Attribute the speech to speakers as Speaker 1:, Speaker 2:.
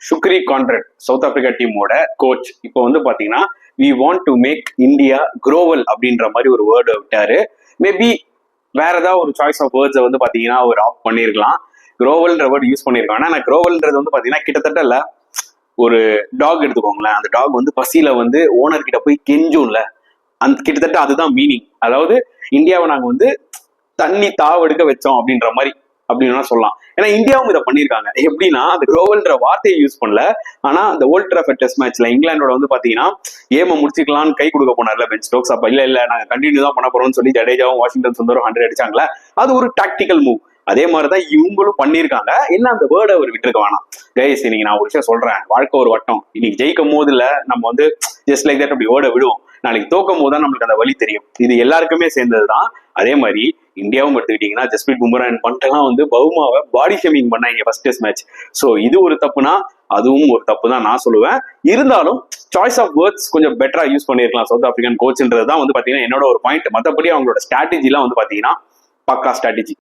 Speaker 1: Shukri Conrad South Africa டீமோட coach இப்போ வந்து பாத்தீங்கன்னா we want to make India grovel அப்படின்ற மாதிரி ஒரு வேர்டு விட்டாரு. மேபி வேற ஏதாவது ஒரு சாய்ஸ் ஆஃப் வேர்ட்ஸை வந்து பாத்தீங்கன்னா ஒரு ஆஃப் பண்ணிருக்கலாம். குரோவல்ன்ற வேர்டு யூஸ் பண்ணிருக்காங்க. ஆனா குரோவல்ன்றது வந்து பாத்தீங்கன்னா கிட்டத்தட்ட இல்ல, ஒரு டாக் எடுத்துக்கோங்களேன். அந்த டாக் வந்து பசியில வந்து ஓனர் கிட்ட போய் கெஞ்சும்ல, அந்த கிட்டத்தட்ட அதுதான் மீனிங். அதாவது இந்தியாவை நாங்க வந்து தண்ணி தாவெடுக்க வச்சோம் அப்படின்ற மாதிரி அப்படின்னு சொல்லலாம். ஏன்னா இந்தியாவும் இதை பண்ணியிருக்காங்க. எப்படின்னா அந்த குரோவல்ன்ற வார்த்தையை யூஸ் பண்ணல, ஆனா அந்த ஓல்ட் ட்ராஃபர்ட் டெஸ்ட் மேட்ச்ல இங்கிலாண்டோட வந்து பாத்தீங்கன்னா ஏம முடிச்சுக்கலாம்னு கை கொடுக்க போனார்ல பென் ஸ்டோக்ஸ். அப்ப இல்ல நாங்க கண்டினியூ தான் பண்ண போறோம்னு சொல்லி ஜடேஜாவும் வாஷிங்டன் சுந்தரும் 100 அடிச்சாங்களா, அது ஒரு டாக்டிக்கல் மூவ். அதே மாதிரிதான் இவங்களும் பண்ணியிருக்காங்க. என்ன அந்த வேர்டை அவர் விட்டுருக்க வேணாம். கைஸ் இன்னைக்கு நான் ஒரு விஷயம் சொல்றேன், வாழ்க்கை ஒரு வட்டம். இன்னைக்கு ஜெயிக்கும் போது இல்ல நம்ம வந்து ஜஸ்ட் லைக் தட் அப்படி வேர்டை விடுவோம். நாளைக்கு தோக்கும் போது தான் நம்மளுக்கு அந்த வழி தெரியும். இது எல்லாருக்குமே சேர்ந்ததுதான். அதே மாதிரி இந்தியாவும் எடுத்துக்கிட்டீங்கன்னா ஜஸ்பிரீத் பும்ரா பண்ணிட்டுலாம் வந்து பவுமாவை பாடி ஷேமிங் பண்ணாங்க ஃபர்ஸ்ட் டெஸ்ட் மேட்ச். ஸோ இது ஒரு தப்புனா அதுவும் ஒரு தப்பு தான் நான் சொல்லுவேன். இருந்தாலும் சாய்ஸ் ஆஃப் வேர்ட்ஸ் கொஞ்சம் பெட்டரா யூஸ் பண்ணிருக்கலாம் சவுத் ஆப்பிரிக்கன் கோச்ன்றது தான் வந்து பாத்தீங்கன்னா என்னோட ஒரு பாயிண்ட். மற்றபடி அவங்களோட ஸ்ட்ராட்டஜி எல்லாம் வந்து பாத்தீங்கன்னா பக்கா ஸ்ட்ராட்டஜி.